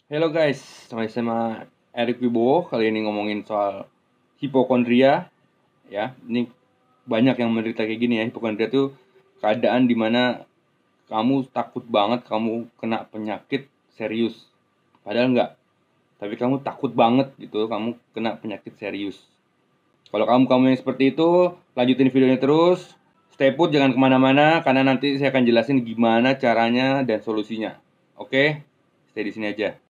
Halo guys, sama Erik Wibowo. Kali ini ngomongin soal hipokondria ya. Ini banyak yang menderita kayak gini ya. Hipokondria itu keadaan dimana kamu takut banget kamu kena penyakit serius. Padahal enggak, tapi kamu takut banget gitu kamu kena penyakit serius. Kalau kamu yang seperti itu, lanjutin videonya terus. Stay put, jangan kemana-mana karena nanti saya akan jelasin gimana caranya dan solusinya. Oke, stay di sini aja.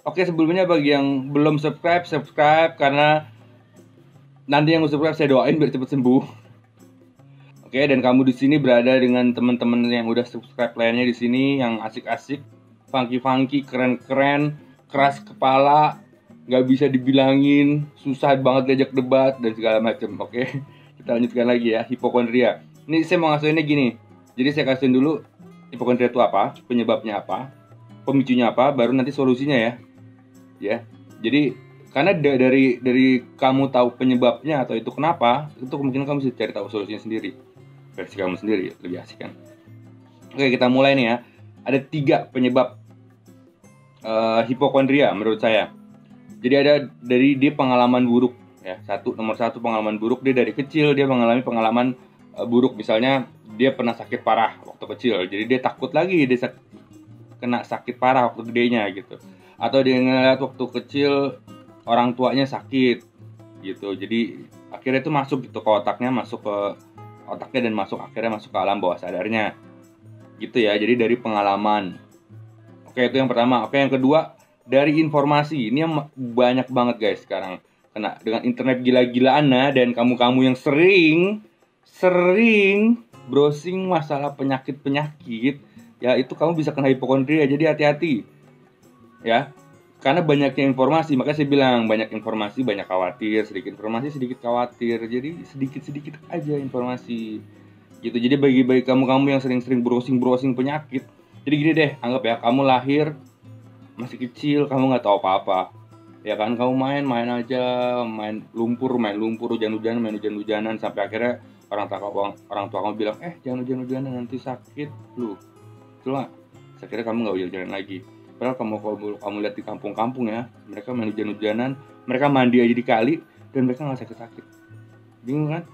Oke, sebelumnya bagi yang belum subscribe karena nanti yang subscribe saya doain biar cepet sembuh. Oke, dan kamu di sini berada dengan teman-teman yang udah subscribe lainnya di sini yang asik-asik, funky-funky, keren-keren, keras kepala, nggak bisa dibilangin, susah banget diajak debat dan segala macam. Oke, kita lanjutkan lagi ya, hipokondria. Ini saya mau ngasihinnya gini. Jadi saya kasihin dulu hipokondria itu apa, penyebabnya apa, pemicunya apa, baru nanti solusinya ya. Ya, jadi karena dari kamu tahu penyebabnya atau itu kenapa, itu kemungkinan kamu bisa cari tahu solusinya sendiri, versi kamu sendiri, lebih asik kan. Oke, kita mulai nih ya. Ada 3 penyebab hipokondria menurut saya. Jadi ada dari dia pengalaman buruk ya. Nomor satu pengalaman buruk, dia dari kecil dia mengalami pengalaman buruk. Misalnya dia pernah sakit parah waktu kecil, jadi dia takut lagi dia kena sakit parah waktu gedenya gitu. Atau dia ngeliat waktu kecil orang tuanya sakit gitu, jadi akhirnya itu masuk gitu ke otaknya, dan akhirnya masuk ke alam bawah sadarnya gitu ya. Jadi dari pengalaman. Oke, itu yang pertama. Oke, yang kedua dari informasi. Ini yang banyak banget guys sekarang kena dengan internet gila-gilaan. Dan kamu yang sering browsing masalah penyakit ya, itu kamu bisa kena hipokondria. Jadi hati-hati ya, karena banyaknya informasi. Makanya saya bilang banyak informasi banyak khawatir, sedikit informasi sedikit khawatir. Jadi sedikit aja informasi gitu. Jadi bagi kamu yang sering browsing penyakit, jadi gini deh, anggap ya kamu lahir masih kecil, kamu nggak tahu apa-apa ya kan. Kamu main aja, main lumpur, hujan-hujanan sampai akhirnya orang tua kamu bilang, jangan hujan-hujanan nanti sakit lu. Itulah akhirnya kamu nggak hujan-hujanan lagi. Padahal kamu lihat di kampung-kampung ya, mereka main hujan-hujanan, mereka mandi aja di kali dan mereka nggak sakit-sakit. Bingung kan?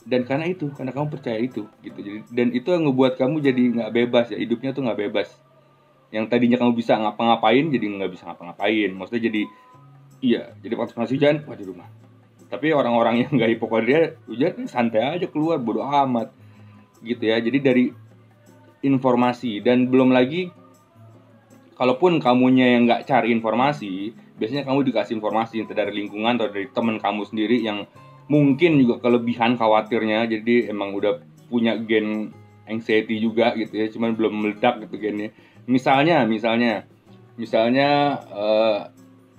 Dan karena kamu percaya itu gitu. Jadi, dan itu yang ngebuat kamu jadi nggak bebas ya, hidupnya tuh nggak bebas. Yang tadinya kamu bisa ngapa-ngapain jadi nggak bisa ngapa-ngapain. Maksudnya jadi pas hujan, wah di rumah. Tapi orang-orang yang nggak hipokondria, hujan santai aja keluar, bodo amat gitu ya. Jadi dari informasi, dan belum lagi kalaupun kamunya yang nggak cari informasi, biasanya kamu dikasih informasi entah dari lingkungan atau dari teman kamu sendiri yang mungkin juga kelebihan khawatirnya, jadi emang udah punya gen anxiety juga gitu ya, cuman belum meledak gitu gennya. Misalnya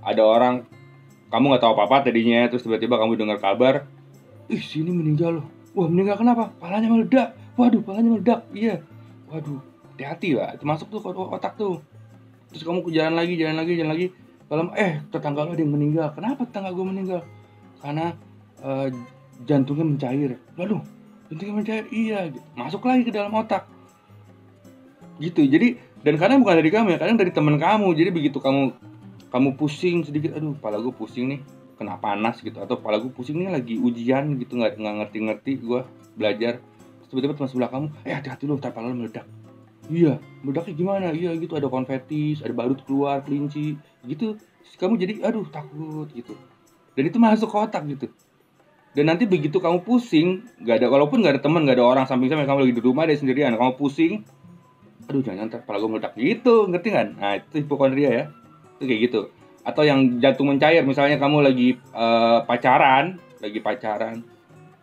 ada orang kamu nggak tahu apa-apa tadinya, terus tiba-tiba kamu dengar kabar, sini meninggal loh. Wah, meninggal kenapa? Palanya meledak. Waduh, palanya meledak. Iya. Waduh, hati-hati lah. Itu masuk tuh ke otak tuh. Terus kamu jalan lagi. Kalau tetangga lo ada yang meninggal. Kenapa tetangga gue meninggal? Karena jantungnya mencair. Waduh, jantungnya mencair. Iya, masuk lagi ke dalam otak. Gitu. Jadi, dan kadang bukan dari kamu ya, kadang dari teman kamu. Jadi begitu kamu pusing sedikit, aduh, kepala gue pusing nih, kena panas gitu, atau kepala gue pusing nih lagi ujian gitu, nggak ngerti gue belajar. Terus tiba-tiba teman sebelah kamu, hati-hati lo, kepala lo meledak. Iya, meledaknya gimana? Iya gitu, ada konfeti, ada badut keluar, kelinci gitu. Terus kamu jadi aduh takut gitu. Dan itu masuk ke otak gitu. Dan nanti begitu kamu pusing, walaupun nggak ada teman, nggak ada orang samping kamu lagi di rumah ada sendirian, kamu pusing, aduh jangan kepala gue meledak gitu, ngerti kan? Nah itu hipokondria ya, itu kayak gitu. Atau yang jantung mencair, misalnya kamu lagi pacaran,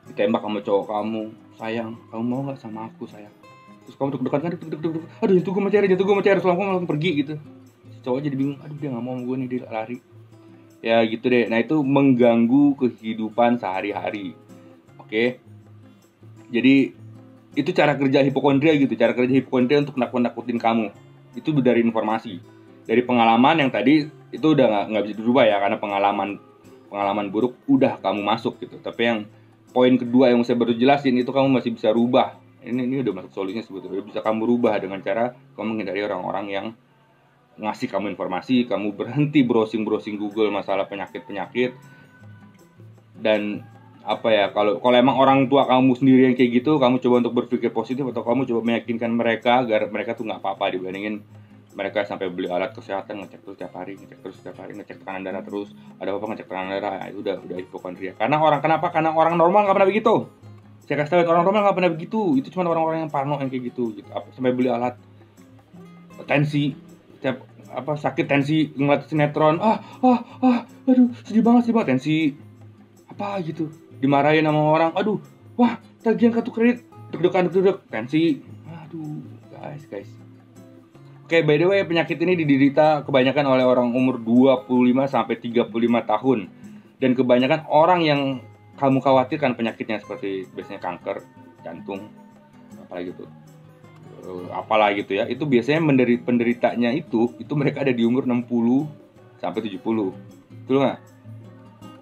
ditembak sama cowok kamu, sayang, kamu mau nggak sama aku sayang? Terus kamu deg-degan kan, aduh jantung gue mencair, setelah kamu langsung pergi gitu. Si cowok jadi bingung, aduh dia nggak mau sama gue nih, dia lari. Ya gitu deh. Nah itu mengganggu kehidupan sehari-hari. Oke. Jadi itu cara kerja hipokondria gitu. Cara kerja hipokondria untuk nakut-nakutin kamu. Itu dari informasi, dari pengalaman yang tadi itu udah nggak bisa dirubah ya, karena pengalaman pengalaman buruk udah kamu masuk gitu. Tapi yang poin kedua yang saya baru jelasin itu kamu masih bisa rubah. Ini udah masuk solusinya sebetulnya. Bisa kamu rubah dengan cara kamu menghindari orang-orang yang ngasih kamu informasi, kamu berhenti browsing Google masalah penyakit-penyakit. Dan apa ya, kalau emang orang tua kamu sendiri yang kayak gitu, kamu coba untuk berpikir positif atau kamu coba meyakinkan mereka agar mereka tuh nggak apa-apa dibandingin mereka sampai beli alat kesehatan, ngecek terus tiap hari, ngecek tekanan darah terus, ada apa ngecek tekanan darah, itu udah hipokondria. Karena orang normal nggak pernah begitu. Saya kasih tahu, orang normal nggak pernah begitu. Itu cuma orang-orang yang parno yang kayak gitu. Sampai beli alat tensi, tiap sakit tensi ngeliat sinetron, aduh sedih banget tensi apa gitu, dimarahin sama orang, aduh wah tagihan kartu kredit, deg-degan tensi, aduh guys. Oke, by the way, penyakit ini diderita kebanyakan oleh orang umur 25 sampai 35 tahun. Dan kebanyakan orang yang kamu khawatirkan penyakitnya seperti biasanya kanker, jantung, apalah gitu ya. Itu biasanya penderitanya itu mereka ada di umur 60 sampai 70. Betul nggak?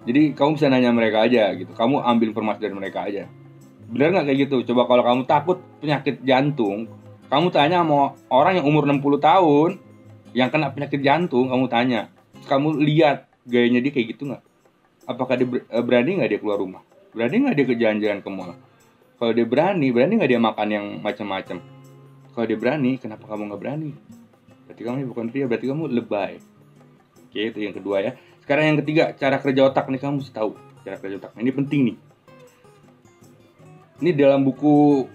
Jadi kamu bisa nanya mereka aja gitu. Kamu ambil informasi dari mereka aja. Bener nggak kayak gitu? Coba kalau kamu takut penyakit jantung, kamu tanya sama orang yang umur 60 tahun yang kena penyakit jantung, kamu tanya. Terus kamu lihat gayanya dia kayak gitu nggak? Apakah dia berani nggak dia keluar rumah? Berani nggak dia ke jalan-jalan ke mall? Kalau dia berani nggak dia makan yang macam-macam? Kalau dia berani, kenapa kamu nggak berani? Berarti kamu bukan pria, berarti kamu lebay. Oke, itu yang kedua ya. Sekarang yang ketiga, cara kerja otak nih, kamu mesti tahu cara kerja otak. Ini penting nih. Ini dalam buku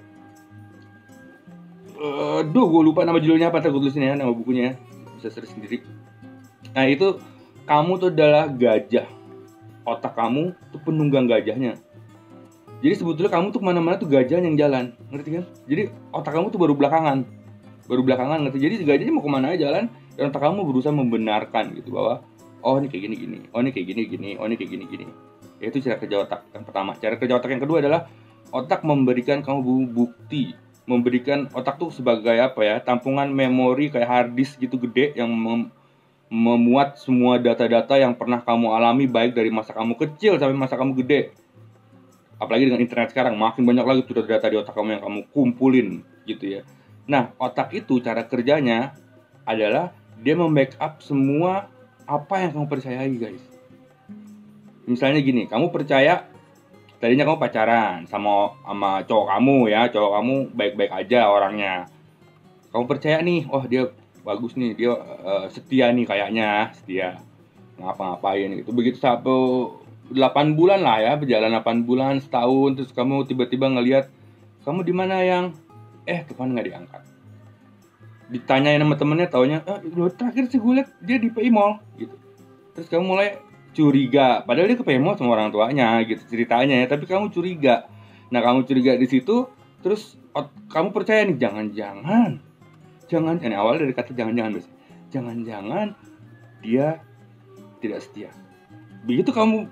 gue lupa nama judulnya apa, gue tulisin ya nama bukunya, bisa search sendiri. Nah itu, kamu tuh adalah gajah, otak kamu tuh penunggang gajahnya. Jadi sebetulnya kamu tuh kemana-mana tuh gajah yang jalan, ngerti kan? Jadi otak kamu tuh baru belakangan, ngerti? Jadi gajahnya mau kemana aja jalan, dan otak kamu berusaha membenarkan gitu bahwa oh ini kayak gini, oh ini kayak gini, oh ini kayak gini. Itu cara kerja otak yang pertama. Cara kerja otak yang kedua adalah otak memberikan kamu bukti. Memberikan otak tuh sebagai apa ya, tampungan memori kayak hard disk gitu gede yang memuat semua data-data yang pernah kamu alami, baik dari masa kamu kecil sampai masa kamu gede. Apalagi dengan internet sekarang, makin banyak lagi tuh data di otak kamu yang kamu kumpulin gitu ya. Nah, otak itu cara kerjanya adalah dia membackup semua apa yang kamu percayai, guys. Misalnya gini, kamu percaya tadinya kamu pacaran sama cowok kamu ya, cowok kamu baik-baik aja orangnya. Kamu percaya nih, oh dia bagus nih, dia setia nih kayaknya, setia. Ngapa-ngapain gitu. Begitu sampai 8 bulan lah ya, berjalan 8 bulan, setahun, terus kamu tiba-tiba ngelihat, kamu di mana yang? Telepon nggak diangkat. Ditanyain sama temennya, taunya, terakhir sih gue liat dia di PI Mall gitu. Terus kamu mulai curiga, padahal dia ke PI Mall sama orang tuanya gitu ceritanya ya, tapi kamu curiga. Nah kamu curiga di situ, terus kamu percaya nih, jangan, ini awal dari kata jangan-jangan biasanya. Jangan-jangan dia tidak setia. Begitu kamu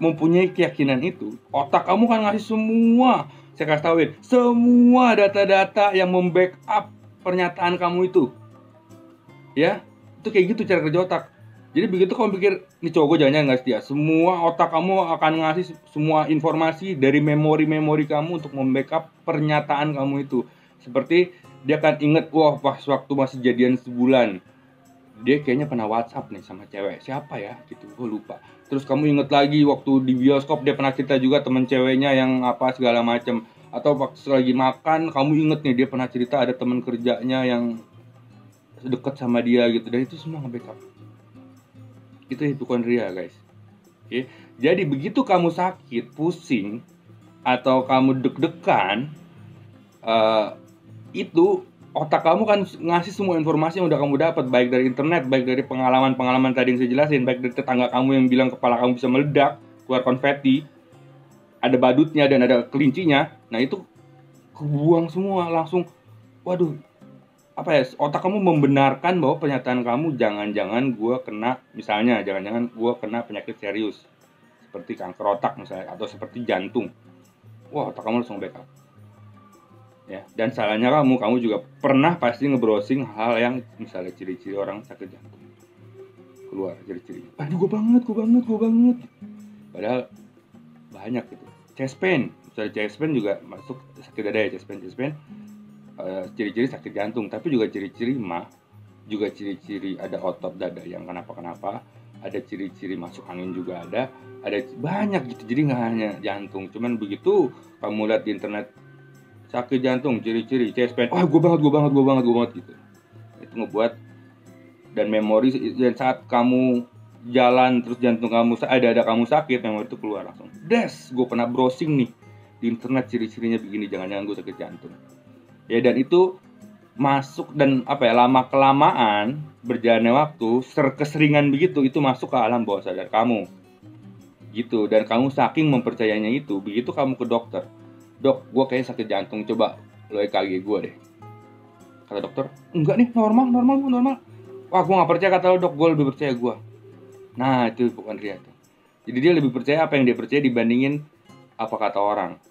mempunyai keyakinan itu, otak kamu kan ngasih semua, saya kasih tauin, semua data-data yang membackup pernyataan kamu itu. Ya, itu kayak gitu cara kerja otak. Jadi begitu kamu pikir, nih cowok gue jangan-jangan nggak setia, semua otak kamu akan ngasih semua informasi dari memori kamu untuk membackup pernyataan kamu itu. Seperti dia akan inget, wah pas waktu masih jadian sebulan, dia kayaknya pernah WhatsApp nih sama cewek, siapa ya gitu, gue lupa. Terus kamu inget lagi waktu di bioskop dia pernah cerita juga temen ceweknya yang apa segala macem. Atau waktu lagi makan, kamu inget nih dia pernah cerita ada temen kerjanya yang deket sama dia gitu, dan itu semua nge-backup. Itu hipokondria, guys. Oke. Jadi begitu kamu sakit, pusing, atau kamu deg-degan, itu otak kamu kan ngasih semua informasi yang udah kamu dapat, baik dari internet, baik dari pengalaman tadi yang saya jelasin, baik dari tetangga kamu yang bilang kepala kamu bisa meledak, keluar konfeti, ada badutnya dan ada kelincinya. Nah itu kebuang semua langsung. Waduh, apa ya, otak kamu membenarkan bahwa pernyataan kamu, jangan-jangan gue kena, misalnya jangan-jangan gue kena penyakit serius seperti kanker otak misalnya, atau seperti jantung. Wah, otak kamu langsung backup ya. Dan salahnya kamu juga pernah pasti nge-browsing hal yang misalnya ciri-ciri orang sakit jantung. keluar ciri-ciri. Aduh, gue banget. Padahal banyak gitu. Chest pain, misalnya chest pain juga masuk sakit dada ya, chest pain. Ciri-ciri sakit jantung, tapi juga ciri-ciri juga ciri-ciri ada otot dada yang kenapa-kenapa, ada ciri-ciri masuk angin juga ada banyak gitu. Jadi nggak hanya jantung, cuman begitu kamu lihat di internet sakit jantung, ciri-ciri chest pain, gue banget gitu. Itu ngebuat dan memori, dan saat kamu jalan terus jantung kamu ada kamu sakit, memori itu keluar langsung. Gue pernah browsing nih di internet ciri-cirinya begini, jangan-jangan gue sakit jantung. Ya, dan itu masuk, dan lama kelamaan berjalannya waktu, keseringan begitu, itu masuk ke alam bawah sadar kamu gitu. Dan kamu saking mempercayainya itu, begitu kamu ke dokter, dok, gue kayak sakit jantung, coba lo EKG gue deh. Kata dokter, enggak nih, normal. Wah, gue gak percaya kata lo, dok, gue lebih percaya gue. Nah, itu hipokondria tuh. Jadi dia lebih percaya apa yang dia percaya dibandingin apa kata orang.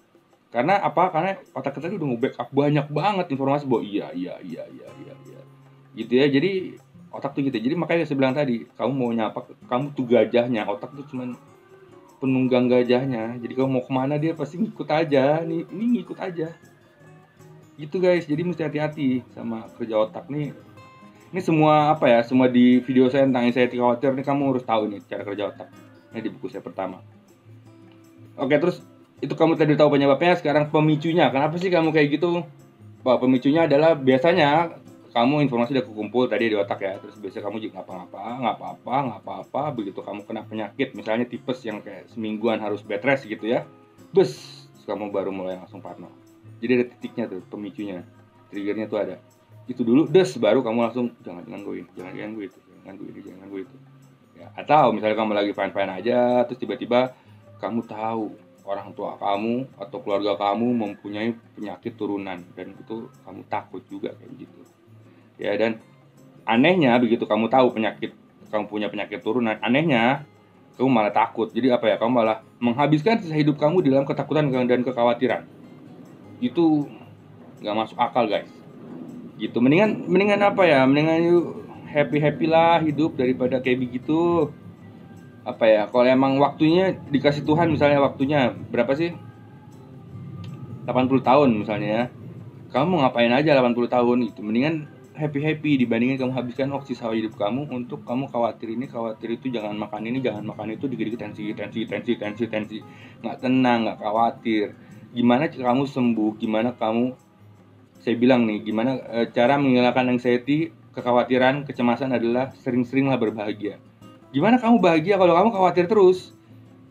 Karena otak kita udah nge-backup banyak banget informasi bahwa iya gitu ya. Jadi otak tuh gitu. Jadi makanya saya bilang tadi, kamu mau nyapa, kamu tuh gajahnya, otak tuh cuman penunggang gajahnya. Jadi kamu mau kemana dia pasti ngikut aja. Ini ngikut aja gitu guys. Jadi mesti hati-hati sama kerja otak nih. Ini semua semua di video saya tentang anxiety khawatir nih, kamu harus tahu nih cara kerja otak. Ini di buku saya pertama. Oke, terus itu kamu tadi tahu penyebabnya. Sekarang pemicunya, kenapa sih kamu kayak gitu? Pemicunya adalah biasanya kamu informasi udah kekumpul tadi di otak ya. Terus biasanya kamu juga nggak apa-apa. Begitu kamu kena penyakit, misalnya tipes yang kayak semingguan harus bed rest gitu ya, terus kamu baru mulai langsung parno. Jadi ada titiknya tuh, pemicunya, triggernya tuh ada. Itu dulu, baru kamu langsung jangan gue itu. Ya, atau misalnya kamu lagi fine-fine aja, terus tiba-tiba kamu tahu orang tua kamu atau keluarga kamu mempunyai penyakit turunan, dan itu kamu takut juga kayak gitu. Ya, dan anehnya begitu kamu tahu kamu punya penyakit turunan, anehnya kamu malah takut. Jadi kamu malah menghabiskan sisa hidup kamu di dalam ketakutan dan kekhawatiran. Itu nggak masuk akal guys. Gitu, mendingan mendingan yuk happy lah hidup daripada kayak begitu. Kalau emang waktunya dikasih Tuhan, misalnya waktunya berapa sih, 80 tahun misalnya ya, kamu mau ngapain aja 80 tahun itu, mendingan happy dibandingin kamu habiskan waktu sisa hidup kamu untuk kamu khawatir ini khawatir itu, jangan makan ini jangan makan itu, dikit-dikit tensi, nggak tenang, nggak khawatir. Gimana kamu sembuh, saya bilang nih, gimana cara menghilangkan anxiety, kekhawatiran, kecemasan adalah sering-seringlah berbahagia. Gimana kamu bahagia kalau kamu khawatir terus?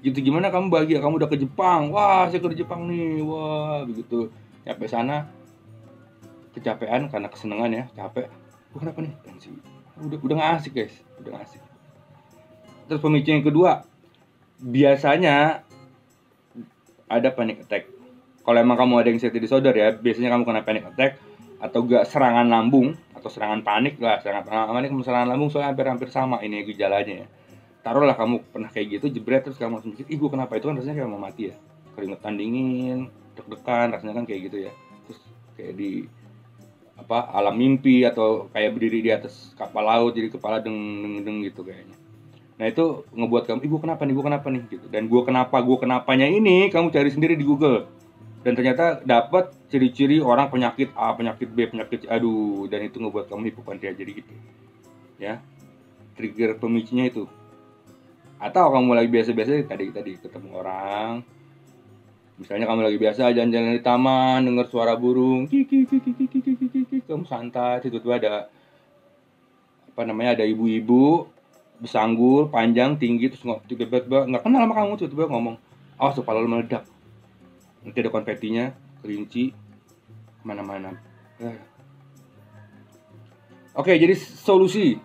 Gitu, gimana kamu bahagia? Kamu udah ke Jepang, wah saya ke Jepang nih, wah begitu. Sampai sana kecapean karena kesenangan ya, capek. Kenapa nih? Tensi. Udah nggak asik guys, udah nggak asik. Terus pemicu yang kedua, biasanya ada panic attack. Kalau emang kamu ada anxiety disorder ya, biasanya kamu kena panic attack atau gak serangan lambung atau serangan panik lah. Serangan lambung soalnya hampir sama ini gejalanya ya. Taruhlah kamu pernah kayak gitu, jebret, terus kamu langsung mikir, gue kenapa? Itu kan rasanya kayak mau mati ya, keringetan dingin, deg-degan, rasanya kan kayak gitu ya. Terus kayak di alam mimpi, atau kayak berdiri di atas kapal laut, jadi kepala deng gitu kayaknya. Nah itu ngebuat kamu, gue kenapa nih gitu. Dan gue kenapanya ini kamu cari sendiri di Google. Dan ternyata dapat ciri-ciri orang penyakit A, penyakit B, penyakit C. Aduh, dan itu ngebuat kamu hipokondria jadi gitu. Ya. Trigger pemicunya itu. Atau kamu lagi biasa-biasa tadi ketemu orang. Misalnya kamu lagi biasa jalan-jalan di taman, dengar suara burung, kamu santai, tiba-tiba ada ibu-ibu besanggul, panjang, tinggi, terus tiba-tiba nggak kenal sama kamu, tiba-tiba ngomong, awas kepala lu meledak. Nanti ada konfetinya, kelinci, kemana-mana. Oke, jadi solusinya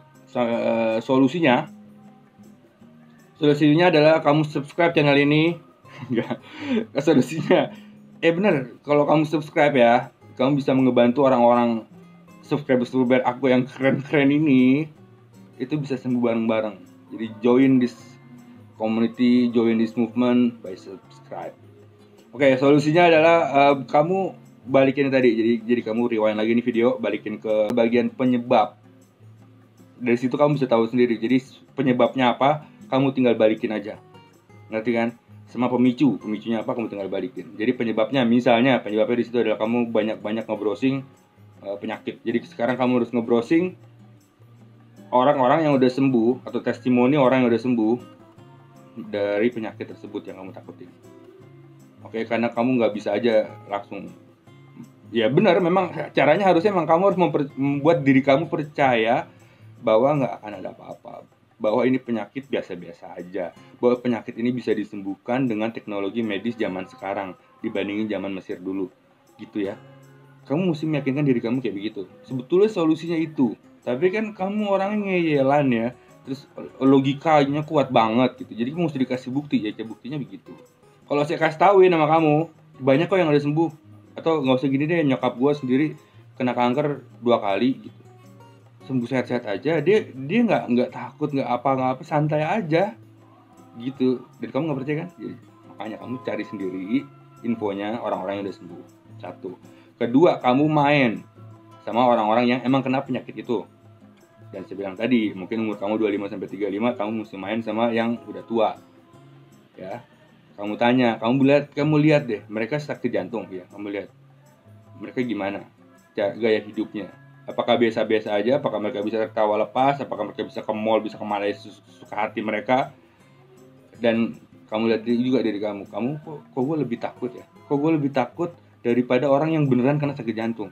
adalah kamu subscribe channel ini. Enggak, solusinya bener, kalau kamu subscribe ya, kamu bisa ngebantu orang-orang subscriber aku yang keren-keren ini, itu bisa sembuh bareng-bareng. Jadi join this community, join this movement by subscribe. Oke, solusinya adalah kamu balikin tadi. Jadi kamu rewind lagi nih video, balikin ke bagian penyebab. Dari situ kamu bisa tahu sendiri. Jadi penyebabnya apa, kamu tinggal balikin aja. Ngerti kan? Sama pemicunya apa, kamu tinggal balikin. Jadi penyebabnya di situ adalah kamu banyak nge-browsing penyakit. Jadi sekarang kamu harus nge-browsing orang-orang yang udah sembuh atau testimoni orang yang udah sembuh dari penyakit tersebut yang kamu takutin. Oke, karena kamu nggak bisa aja langsung. Ya benar, memang caranya harusnya memang kamu harus membuat diri kamu percaya bahwa nggak akan ada apa-apa, bahwa ini penyakit biasa-biasa aja, bahwa penyakit ini bisa disembuhkan dengan teknologi medis zaman sekarang dibandingin zaman Mesir dulu, gitu ya. Kamu mesti meyakinkan diri kamu kayak begitu. Sebetulnya solusinya itu, tapi kan kamu orangnya ngeyelan ya, terus logikanya kuat banget gitu. Jadi kamu mesti dikasih bukti, ya buktinya begitu. Kalau saya kasih tahuin sama kamu, banyak kok yang udah sembuh. Atau nggak usah gini deh, nyokap gue sendiri kena kanker 2 kali gitu, sembuh sehat-sehat aja. Dia nggak takut, nggak apa, santai aja gitu. Dan kamu nggak percaya kan? Jadi, makanya kamu cari sendiri infonya orang-orang yang udah sembuh. 1. Kedua, kamu main sama orang-orang yang emang kena penyakit itu. Dan saya bilang tadi, mungkin umur kamu 25-35, kamu mesti main sama yang udah tua. Ya. Kamu tanya, kamu lihat deh, mereka sakit jantung ya, kamu lihat mereka gimana gaya hidupnya. Apakah biasa-biasa aja? Apakah mereka bisa tertawa lepas? Apakah mereka bisa ke mall, bisa kemana suka hati mereka? Dan kamu lihat juga diri kamu kok gue lebih takut ya? Kok gue lebih takut daripada orang yang beneran kena sakit jantung?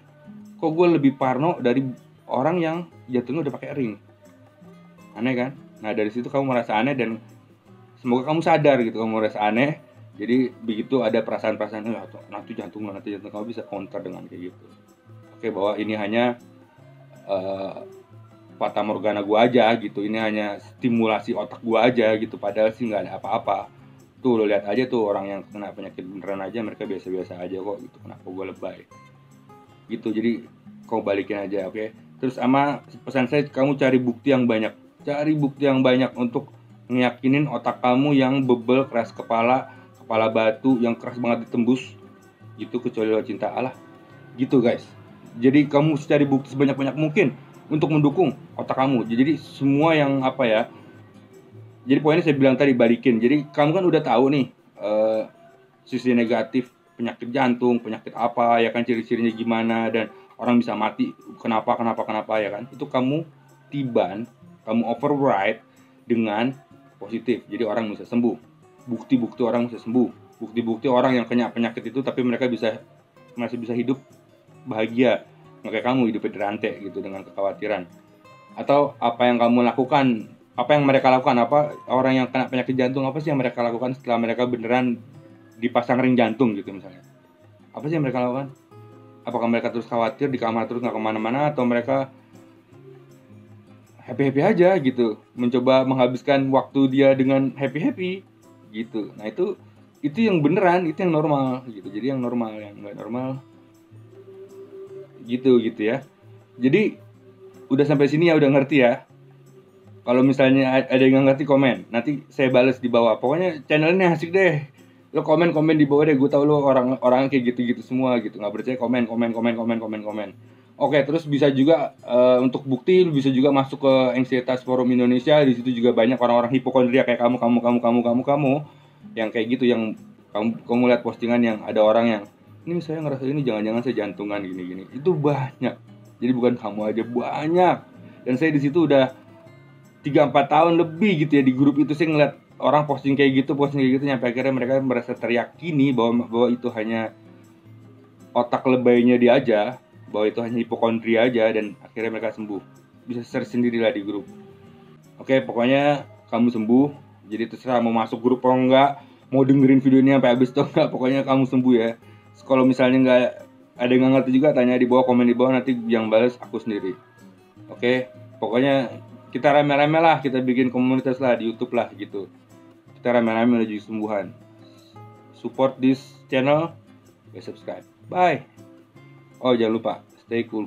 Kok gue lebih parno dari orang yang jantungnya udah pakai ring? Aneh kan? Nah dari situ kamu merasa aneh, dan semoga kamu sadar gitu, kamu merasa aneh. Jadi begitu ada perasaan-perasaan nanti jantung kamu bisa counter dengan kayak gitu. Oke, bahwa ini hanya fata morgana gua aja gitu, ini hanya stimulasi otak gua aja gitu, padahal sih nggak ada apa-apa. Tuh lo lihat aja tuh, orang yang kena penyakit beneran aja mereka biasa-biasa aja kok gitu, kenapa gua lebay gitu. Jadi kau balikin aja, oke? Terus sama pesan saya, kamu cari bukti yang banyak untuk ngeyakinin otak kamu yang bebel, keras kepala batu, yang keras banget ditembus gitu, kecuali lo cinta Allah gitu guys. Jadi kamu mesti cari bukti sebanyak-banyak mungkin untuk mendukung otak kamu. Jadi semua yang apa ya, jadi poinnya saya bilang tadi, balikin. Jadi kamu kan udah tahu nih sisi negatif penyakit jantung, penyakit apa ya kan, ciri-cirinya gimana, dan orang bisa mati kenapa ya kan. Itu kamu kamu override dengan positif. Jadi orang bisa sembuh, bukti-bukti orang bisa sembuh, bukti-bukti orang yang kena penyakit itu tapi mereka masih bisa hidup bahagia, nggak kayak kamu hidupnya dirantai gitu dengan kekhawatiran. Atau apa yang kamu lakukan, apa yang mereka lakukan, apa orang yang kena penyakit jantung, apa sih yang mereka lakukan setelah mereka beneran dipasang ring jantung gitu misalnya, apa sih yang mereka lakukan? Apakah mereka terus khawatir di kamar terus nggak kemana-mana, atau mereka happy aja gitu, mencoba menghabiskan waktu dia dengan happy gitu. Nah itu yang beneran, itu yang normal gitu. Jadi yang normal, yang nggak normal gitu ya. Jadi udah sampai sini ya, udah ngerti ya. Kalau misalnya ada yang nggak ngerti, komen, nanti saya balas di bawah. Pokoknya channelnya asik deh, lo komen di bawah deh. Gue tahu lo orang kayak gitu semua gitu. Nggak percaya, komen. Oke, terus bisa juga untuk bukti, lo bisa juga masuk ke Anxietas Forum Indonesia. Di situ juga banyak orang-orang hipokondria kayak kamu yang kayak gitu, yang kamu lihat postingan yang ada orang yang ini saya ngerasa ini jangan-jangan saya jantungan gini. Itu banyak. Jadi bukan kamu aja, banyak. Dan saya di situ udah 3-4 tahun lebih gitu ya, di grup itu saya ngeliat orang posting kayak gitu, sampai akhirnya mereka merasa teryakini bahwa itu hanya otak lebaynya dia aja, bahwa itu hanya hipokondria aja, dan akhirnya mereka sembuh. Bisa search sendirilah di grup. Oke, pokoknya kamu sembuh. Jadi terserah mau masuk grup atau enggak, mau dengerin video ini sampai habis atau enggak, pokoknya kamu sembuh ya. Kalau misalnya nggak ada yang nggak ngerti juga, tanya di bawah, komen di bawah, nanti yang balas aku sendiri. Oke, pokoknya kita rame-rame lah, kita bikin komunitas lah di YouTube lah gitu. Kita rame-rame menuju kesembuhan. Support this channel, subscribe. Bye. Oh jangan lupa, stay cool.